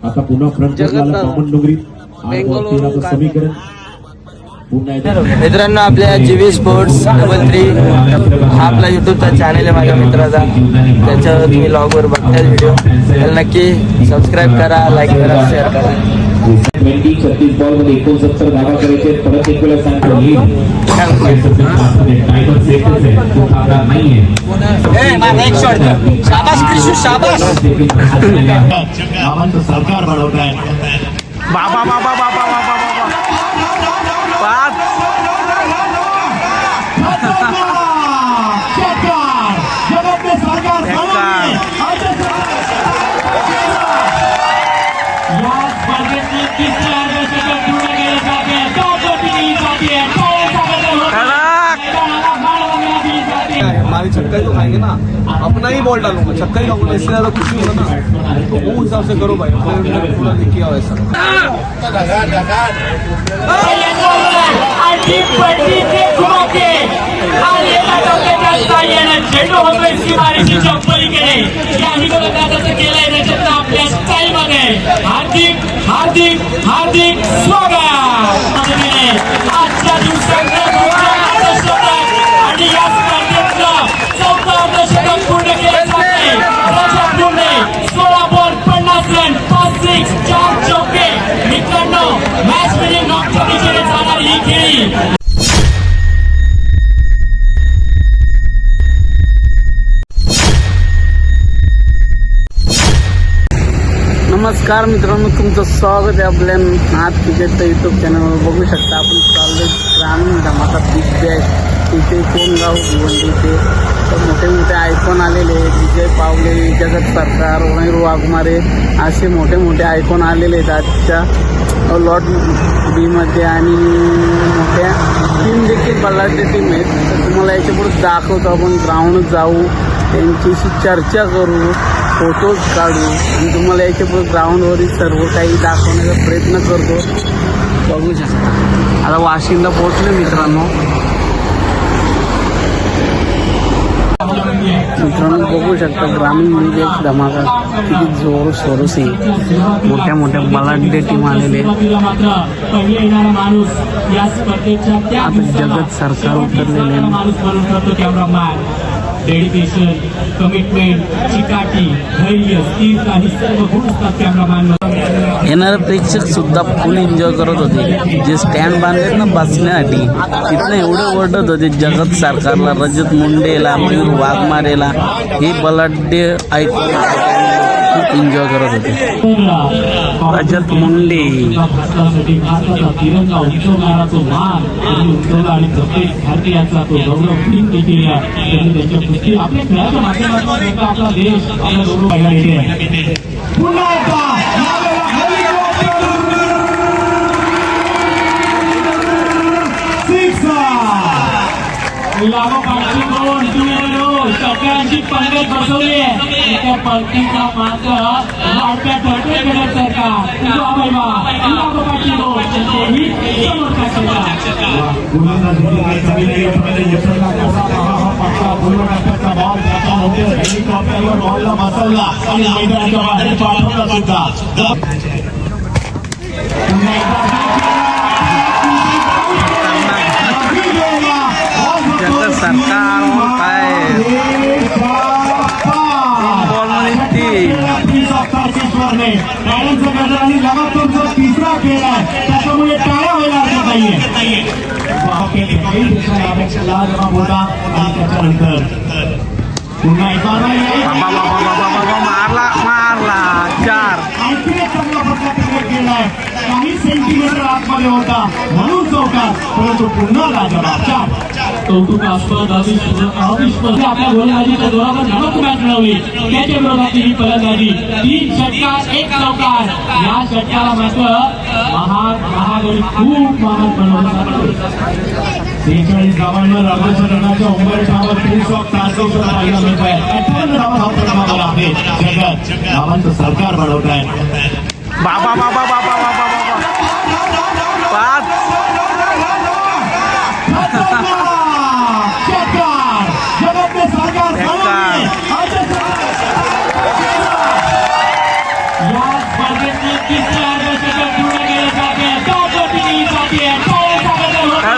आता पुन्हा front common डोंगरी समीकरण मित्रांनो, आपल्या जीवी स्पोर्ट्स मंत्री हा आपला युट्यूबचा चॅनल आहे माझ्या मित्राचा, त्याच्यावर तुम्ही ब्लॉगवर बघताय व्हिडिओ, तर नक्की सबस्क्राईब करा, लाईक करा, शेअर करा. 36 बॉल मध्ये 69 धावा करायचे. परत एक वेळा सांगतो सरकार बनवत आहे. बाबा बाबा बाबा बाबा हमारी छक्का ही तो खाएंगे ना, अपना ही बॉल डालूंगा, छक्का ही खाऊंगा, इससे ज्यादा कुछ नहीं होगा ना, तो वो हिसाब से करो भाई, पूरा लिखिए वैसा. हार्दिक हार्दिक हार्दिक स्वागत आजच्या दिवसात आणि या स्पर्धेतलं 14 षटक पूर्ण केले जाते. राजापूरने 16 बॉल 50 रन 5 सिक्स 4 चौके. मित्रांनो, मॅच विनिंग नॉकच्या दिशेने जाणारी ही खेळी नमस्कार मित्रांनो, तुमचं स्वागत आहे आपल्या नाथ क्रिकेटच्या यूट्यूब चॅनलवर. बघू शकता आपण चाललोय ग्रामीण धमाका बिग बॅश. तिथे कोणगाव भिवंडी इथे तर मोठे मोठे आयकॉन आलेले आहेत. विजय पावले, जगत सरकार, वैर वाघमारे असे मोठे मोठे आयकॉन आलेले आहेत आजच्या लॉट बीमध्ये. आणि मोठ्या टीम देखील बलाढ्य टीम आहेत. तर तुम्हाला याच्यापुढे दाखवतो. आपण ग्राउंड जाऊ, त्यांच्याशी चर्चा करू, फोटोज काढू आणि तुम्हाला याच्या पुढे ग्राउंडवरील सर्व काही दाखवण्याचा प्रयत्न करतो. बघू शकता आता वाशिमला पोहोचलो मित्रांनो. बघू शकता ग्रामीण म्हणजे एक धमाका किती जोर सोरस आहे. मोठ्या मोठ्या बलाढ्य टीम आलेले. आता जगत सरकार उतरलेले. डेडिकेशन, कमिटमेंट, चिकाटी, धैर्य, स्थिरता ही सर्व गुण असतात कॅमेरामॅन. येणारे प्रेक्षक सुद्धा फुल एन्जॉय करत होते. जे स्टँड बांधलेत ना बसण्यासाठी, तिथनं एवढे ओरडत होते जगत सरकारला, रजत मुंडेला, मयूर वाघमारेला. हे बलाढ्य ऐकून खूप एन्जॉय करत होते. रजत मुंडे भारताचा तिरंगा उंचवणारा तो मान आणि उंचवला आणि प्रत्येक भारतीयाचा तो गौरव देखील त्यांनी त्यांच्या पुढची आपल्या खेळाच्या माध्यमातून आपला देश आपला गौरव पाहायला येते. पुन्हा एकदा सगळ्यांची पंगत बसवली आहे. त्या पंक्तीचा मात्र वाटत्या ठरतेकडे सरकार बॉलला बसवला आणि मैदानाच्या बाहेर पाठवला सुद्धा. सरकार लगातार जो तिसरा खेळ आहे त्याच्यामुळे टाळ्या व्हायला हरकत नाहीये. होता आणि त्याच्यानंतर पुन्हा मारला 4. काही सेंटीमीटर आतमध्ये होता म्हणून चौकार, परंतु पुन्हा लाजवाब 4. कौतुकास्पद अविस्मरणीय आपल्या गोलंदाजीच्या जोरावर धडक मॅच मिळवली. त्याच्या विरोधातील ही फलंदाजी 3 षटकार 1 चौकार. या षटकाला मात्र महागडी खूप महाग बनवलं. 43 धावांवर अर्धशतकाच्या उंबरठ्यावर प्रिन्सऑफ तासगाव पाहायला मिळत आहे. 58 धावा आहे. जगत धावांचं सरकार बनवत आहे. बाबा बाबा बाबा बाबा बाबा 5. स्पर्धेतले तिसरे अर्धशतक पूर्ण केले जाते. धावपट्टी दिली जाते. टाळ्यांचा गजर होतो.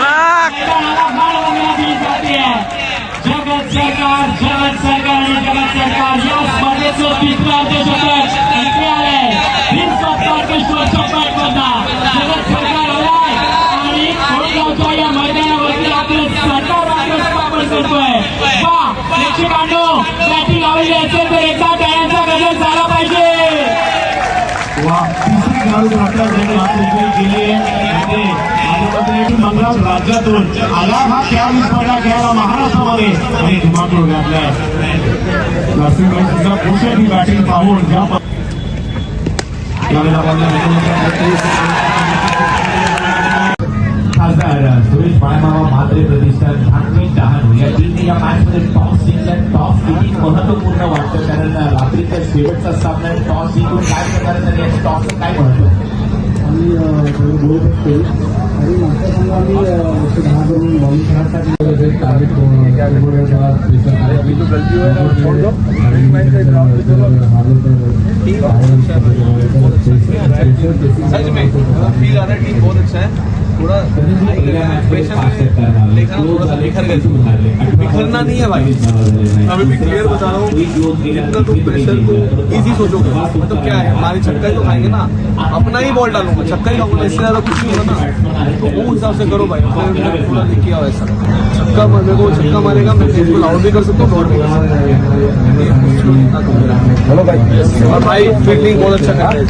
मैदानाला मानवंदना दिली जाते. जगत सरकार या स्पर्धेचं तिसरं अर्धशतक इकडे आलंय. प्रिन्स ऑफ तारकेश्वर चौपाट मधला जगत सरकार आलाय आणि कोळगावच्या या मैदानावरती आपलं सरकार मात्र स्थापन करतोय. वा प्रेक्षकांनो, बॅटिंग लावली असेल तर एकदा टाळ्यांचा गजर झाला पाहिजे. तिसरी खेळाडू आपल्या गेली मंगळात राज्यातून आला हा खेळाडू स्पर्धा खेळायला महाराष्ट्रामध्ये आणि दिमाग घातलाय. ही बॅटिंग पाहून ज्या खासदार सुरेश बाळमामा म्हात्रे प्रतिष्ठान धाकटी डहाणू या टीमने या मॅचमध्ये टॉस जिंकला. टॉस किती महत्वपूर्ण वाटतं, कारण रात्रीचा शेवटचा सामना टॉस जिंकून काय प्रकारे झाले आणि टॉसचं काय महत्व? आम्ही बोलत असतो आणि मागच्या संघाने 10 करून बॉलिंग खेळासाठी टार्गेट सच में फील आ रहा है टीम बहुत अच्छा है. थोड़ा लेकिन थोड़ा सा बिखर गए. बिखरना नहीं है भाई, अभी भी क्लियर बता रहा हूँ. इतना तुम प्रेशर को इजी सोचोगे मतलब क्या है, हमारी छक्का ही तो खाएंगे ना. अपना ही बॉल डालूंगा, छक्का ही खाऊंगा, इससे ज्यादा कुछ नहीं होगा ना. तो वो हिसाब से करो भाई. पूरा किया हुआ ऐसा छक्का मेरे को छक्का मारेगा, मैं इसको आउट भी कर सकता हूँ, आउट भी कर सकता हूँ. और भाई फील्डिंग बहुत अच्छा कर रहे हैं.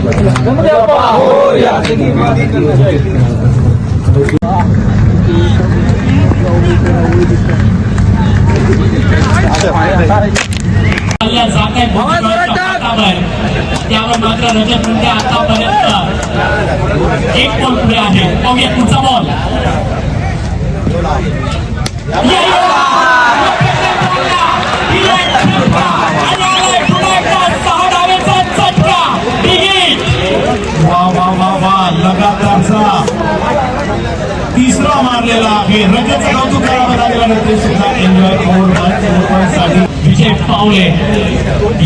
त्यावर मात्र रजत मुंडे आतापर्यंत एक बॉल पुढे आहे. बघूया पुढचा बॉल. लगातारचा तिसरा मारलेला आहे. रजतचं कौतुक करावं लागलं सुद्धा एन्जॉय विजय पावले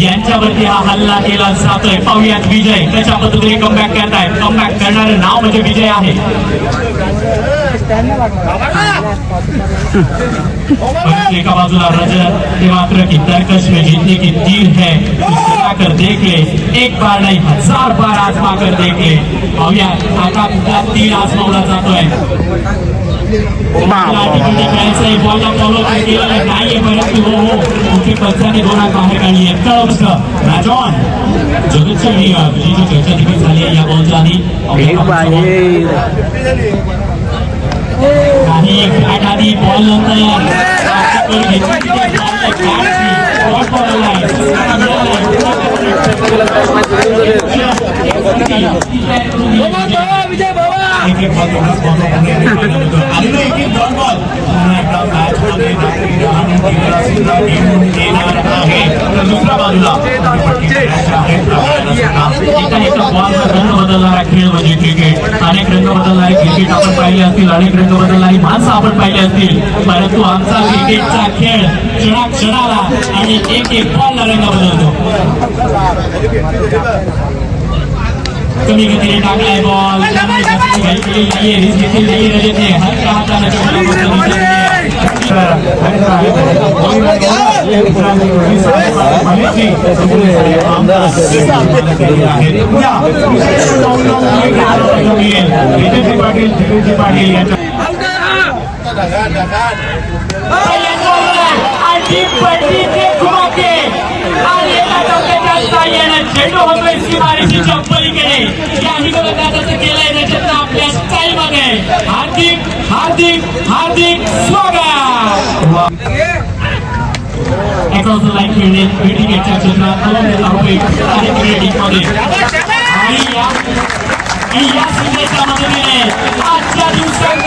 यांच्यावरती हा हल्ला केला जातोय. पाहुयात विजय कशा पद्धतीने कमबॅक करतायत. कमबॅक करणारे नाव म्हणजे विजय आहे. एका बाजूला रजत ते मात्र की तरकश में जीतने की तीर है, कर देख ले. एक बार नहीं 1000 बार आजमा कर देख ले. पाहुया आता कुठला तीर आजमावला जातोय. बॉलला फॉलो केलेलं नाहीये, परंतु हो कुठे पंचाने 2 आत बाहेर काढली आहे. राजॉन जगतच्या जी चर्चा देखील झाली आहे या बॉलच्या आधी. काही बॅट आधी बॉल नंतर दुसऱ्या बाजूला रंग बदलणारा खेळ म्हणजे क्रिकेट. अनेक रंग बदलणारे क्रिकेट आपण पाहिले असतील, अनेक रंग बदलणारी माणसं आपण पाहिली असतील, परंतु आमचा क्रिकेटचा खेळ क्षणाक्षणाला आणि एक बॉलला रंग बदलतो. कमी गतीने टाकलाय बॉल. रजतने हलक्या हाताने झेंडू होतोय सीमारेषेच्या पलीकडे. याही गोलंदाजाचं केलंय रजतनं आपल्या स्टाईल मध्ये. हार्दिक हार्दिक हार्दिक स्वागत. अक्रॉस द लाईन क्रिकेटच्या क्षेत्रात आणि या सिनेच्या मदतीने आजच्या दिवसात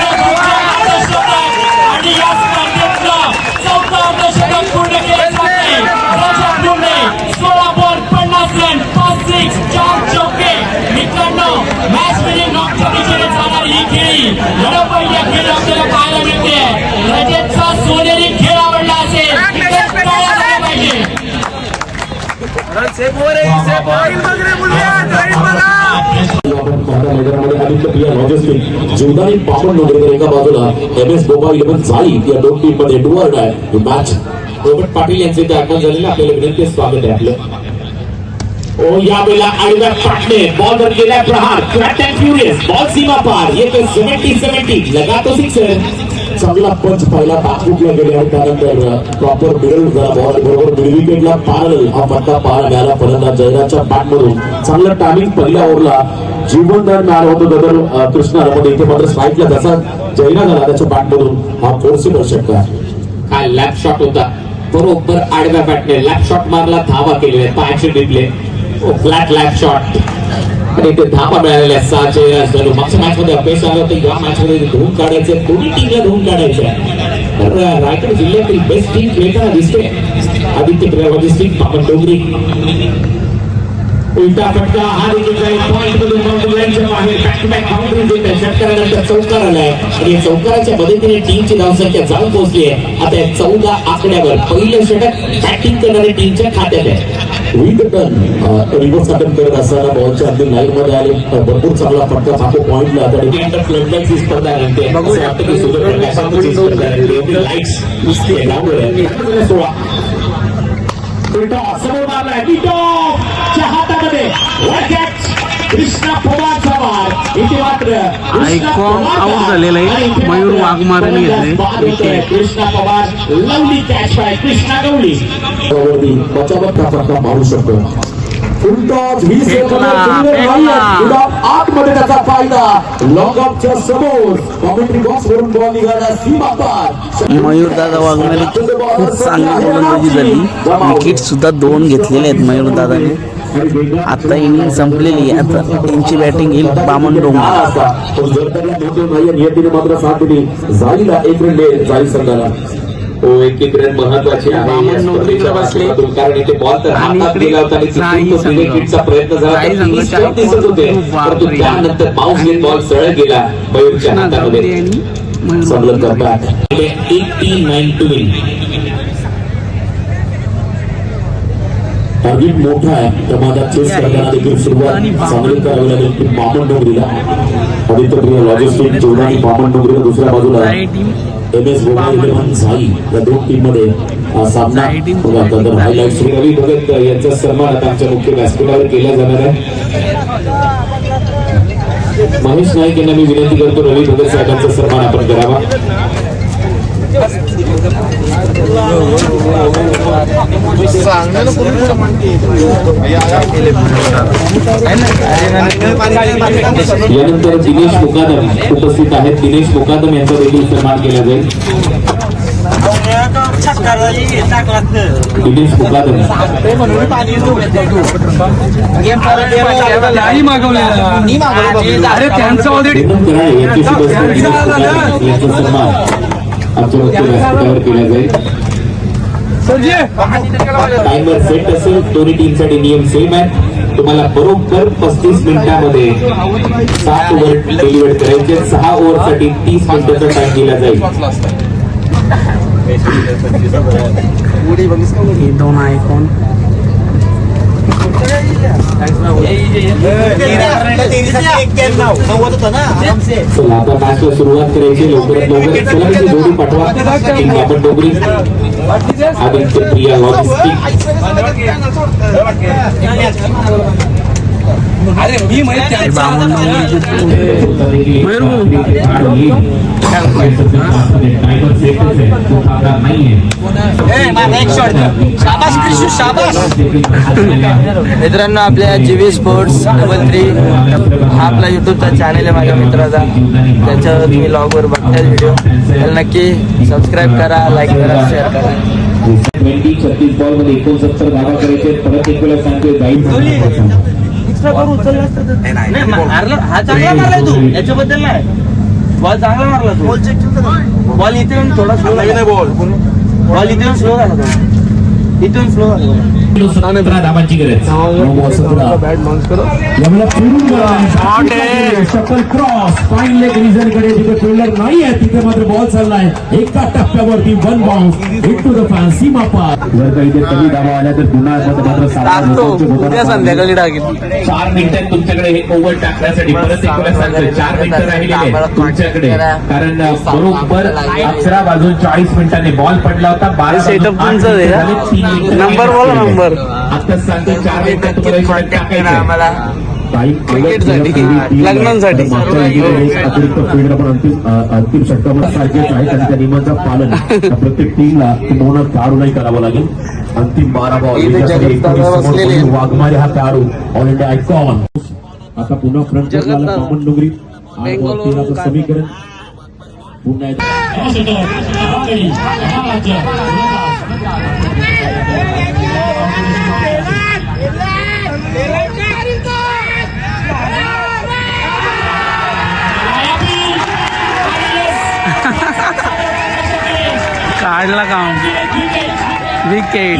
आणि या स्पर्धेतलं 14 अर्धशतक पूर्ण केले जाते. रजत मुंडे 16 बॉल 50 रन 5 सिक्स 4 चौके. मित्रांनो, मॅच मध्ये नॉकच्या दिशेने जाणारी ही खेळी लढवय्या खेळ आपल्याला पाहायला मिळते. रजतचा सोनेरी खेळ आवडला असेल पाहिजे. प्रिया लॉजिस्टिक जीवदानी बामण नोंदणीकर एका बाजूला MS गोवा 11 झाली या दोन टीम मध्ये डुअर्ड आहे ही मॅच. रोबर्ट पाटील यांचे इथे आगमन झालेले आपल्याला विनंती स्वागत आहे आपलं. यावेळेला आडव्या पाटणे बॉल वर गेला प्रहार फ्लॅट अँड फ्युरियस बॉल सीमा पार येतो 70 लगा तो सिक्सर. चांगला पंच पहिला बाकूटला गेले आणि त्यानंतर प्रॉपर मिडल जरा बॉल बरोबर मिड विकेटला पॅरल हा फटका पाहायला मिळाला फलंदाज जयराजच्या बॅटमधून. चांगलं टायमिंग पहिल्या ओव्हरला जीवनदान मिळालं होतं गदर कृष्णाला पण इथे मात्र स्ट्राईकला त्याचा जयराज आला त्याच्या बॅटमधून हा फोर्सिबल षटकार. हा लॅप शॉट होता बरोबर आडव्या बॅटने लॅप शॉट मारला धावा केले पायाचे टिकले फ्लॅट लॅप शॉट आणि ते धावा मिळालेल्या 6 जयराज झालो. मागच्या मॅच मध्ये अपयश आलं होतं या मॅच मध्ये धुवून काढायचे दोन्ही टीमला धुवून काढायचे. तर रायगड जिल्ह्यातील बेस्ट टीम खेळताना दिसते आदित्य प्रिया लॉजिस्टिक बामण डोंगरी. उलटा फटका हा देखील जाईल पॉईंट मधून बाउंड्री लाईनच्या बाहेर बॅक टू बॅक बाउंड्रीज येत आहे. षटकारानंतर चौकार आलाय आणि या चौकाराच्या मदतीने टीमची धावसंख्या जाऊन पोहोचली आहे आता 14 आकड्यावर. पहिलं षटक बॅटिंग करणाऱ्या टीमच्या खात्यात आहे. विथ टर्न रिव्हर्स अटेम्प्ट करत असताना बॉलच्या अगदी लाईन मध्ये आले भरपूर चांगला फटका टाको पॉइंटला त्या फ्लडलाईट्स ही स्पर्धा आहे बघूया. समोर मारलाय च्या हातामध्ये कृष्णा पवारचा वार इथे मात्र आयकॉन आउट झालेला आहे. मयूर वाघमारेने घेतले. Krishna Pawar lovely catch by Krishna Gawali. बचावत हा फटका मारू शकतो. आतमध्ये त्याचा फायदा लॉकअपच्या समोर कॉमेंट्री बॉक्स वरून बॉल निघाला सीमा पार. मयूर दादा वाघमारे खूप चांगली गोलंदाजी झाली. विकेट सुद्धा 2 घेतलेले आहेत मयूर दादाने. आता इनिंग संपलेली आहे. आता त्यांची बॅटिंग येईल बामण डोंगरी. नियतीने मात्र साथ दिली झालीला 1 रन जाईल संघाला. एक रन महत्वाची आहे कारण इथे बॉल तर हातात गेला होता आणि क्रिकेटचा प्रयत्न झाला दिसत होते परंतु त्यानंतर बाउन्स घेत बॉल सरळ गेला मयूरच्या हातामध्ये. चांगलं करतात 89 टू विन. टार्गेट मोठा आहे त्यामध्ये चेस करताना देखील सुरुवात चांगली करावी लागेल बामण डोंगरीला. आदित्य प्रिया लॉजिस्टिक जीवदानी बामण डोंगरीला दुसऱ्या बाजूला MS गोवा 11 झाली या दोन टीम मध्ये सामना हायलाइट. रवी भगत यांचा सन्मान आता आमच्या मुख्य व्यासपीठावर केला जाणार आहे. महेश नाईक यांना मी विनंती करतो रवी भगत साहेबांचा सन्मान आपण करावा. यानंतर दिनेश मुकादम उपस्थित आहेत. दिनेश मुकादम यांचा देखील सन्मान केला जाईल. दिनेश मुकादम यांचा सन्मान आमच्या मुख्य व्यासपीठावर केला जाईल. टाइमर सेट असेल दोन्ही टीमसाठी नियम सेम आहे. तुम्हाला बरोबर 35 मिनिटांमध्ये 7 ओव्हर डिलिव्हर करायचे. 6 ओव्हरसाठी 30 मिनिटाचा टाइम दिला जाईल. हे 2 आयकॉन चला आता मॅचला सुरुवात करायची. लवकरात लवकर चला ती जोडी पाठवा. बामण डोंगरी आदित्य प्रिया लॉजिस्टिक. बामण मित्रांनो आपल्या जीवी स्पोर्ट्स +3 हा आपला युट्यूबचा चॅनल आहे माझ्या मित्राचा. त्याच्यावर तुम्ही लॉगवर बघताय व्हिडिओ. त्याला नक्की सबस्क्राईब करा, लाईक करा, शेअर करा. 36 बॉल मध्ये 69 धावा करायचे. परत एक वेळा सांगते जाईल हा चांगला मारलाय तू याच्याबद्दल नाही. बॉल चांगला मारला तू. बॉल इथे थोडा स्लो. बॉल इथे स्लो झाला. इथून स्लो झाला. 17 धावांची गरज. बैट लॉन्च करो. यामुळे फिरून shuttle cross fine leg reason कडे तिथे फिल्डर नाही आहे तिथे मात्र बॉल चाललाय एका टप्प्यावरती one bounce into the fan सीमा पार. जर काही ते कमी धावा आल्या तर पुन्हा मात्र उद्या संध्याकाळी टाकेल. 4 मिनिटात तुमच्याकडे हे ओव्हर टाकण्यासाठी परत एकदा सांगतो 4 मिनिटं राहिलेले आहेत तुमच्याकडे. कारण बरोबर 11 वाजून 40 मिनिटांनी बॉल पडला होता. 12 सेटअप तुमचं आहे का? नंबर बोला नंबर. आता सांगतो 4 मिनिटात तुम्हाला शॉट टाकायचा आम्हाला क्रिकेटसाठी लग्नांसाठी अतिरिक्त फिल्डर पण अंतिम षटकावर सारखेच आहेत आणि त्या नियमांचं पालन प्रत्येक टीमला किंवा खेळाडूलाही करावं लागेल. अंतिम 12 बॉल वाघमारे हा खेळाडू ऑल इंडिया आयकॉन. आता पुन्हा फ्रंट झाला कॉमन डोंगरी समीकरण पुन्हा काढला काम. विकेट.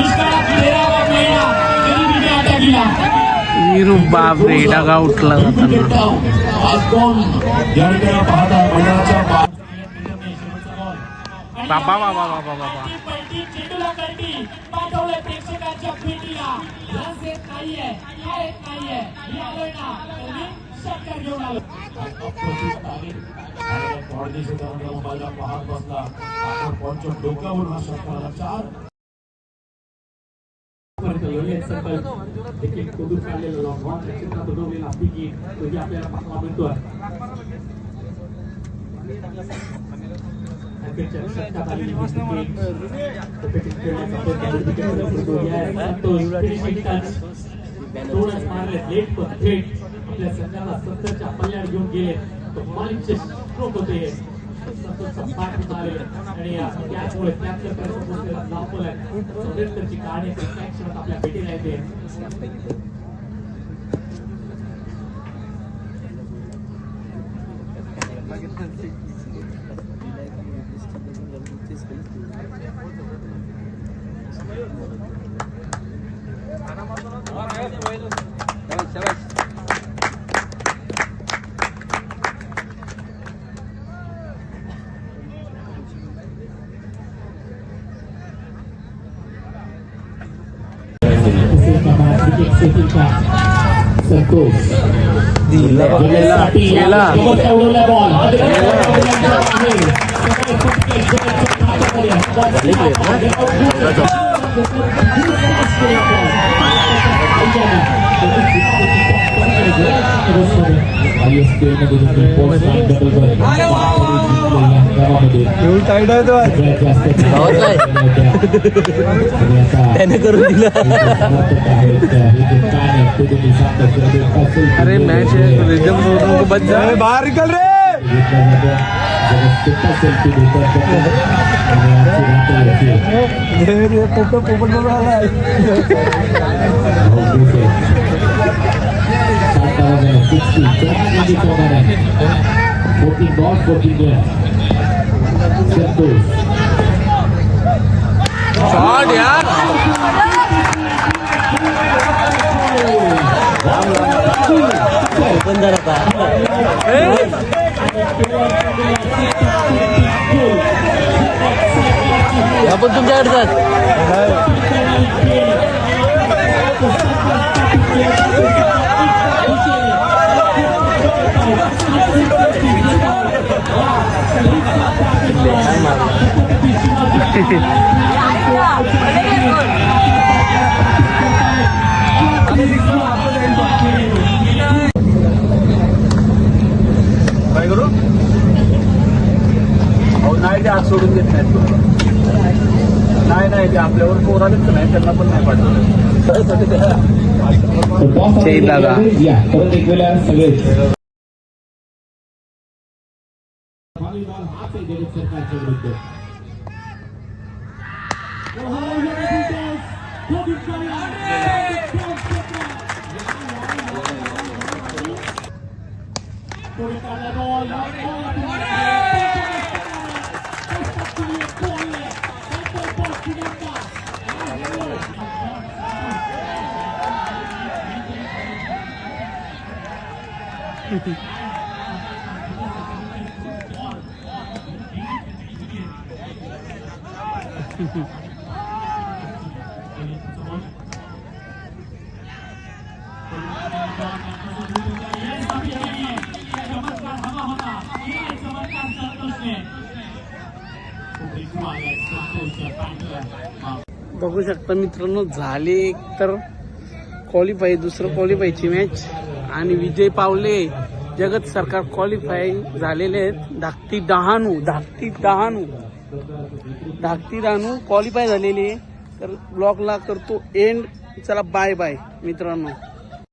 वीरू बापरे डागा उठला बाबा बाबा बाबा बाबा. डोक्यावरून हा षटकाला 4 आपल्याला पाहायला मिळतोय. आपल्या संघाला 70च्या पल्ल्यावर घेऊन गेले मालिकचे स्ट्रोक होते आणि त्यामुळे त्याची गाडी आपल्या भेटीला येते. संतोष टाइट आहे तो त्याने करून दिलं. अरे मॅच रिदम सोडून बच जा. बाहर निकल रे. पोपट आला. 14 balls, 14 games. Santosh. शॉट यार. पण जरा का आपण तुमच्याकडे जात. काय करू? नाही ते आज सोडून देत नाहीत. नाही ते आपल्यावर पोरालेच नाही त्यांना पण नाही पाठवलं. दादा परत एक वेळा सगळेच सरकारच्या विरुद्ध बघू शकता मित्रांनो, झाले एक तर क्वालिफाय, दुसरं क्वालिफायची मॅच आणि विजय पावले जगत सरकार क्वालिफाय झालेले आहेत. धाकटी डहाणू क्वालिफाय झालेली आहे. तर ब्लॉगला करतो एंड. चला बाय बाय मित्रांनो.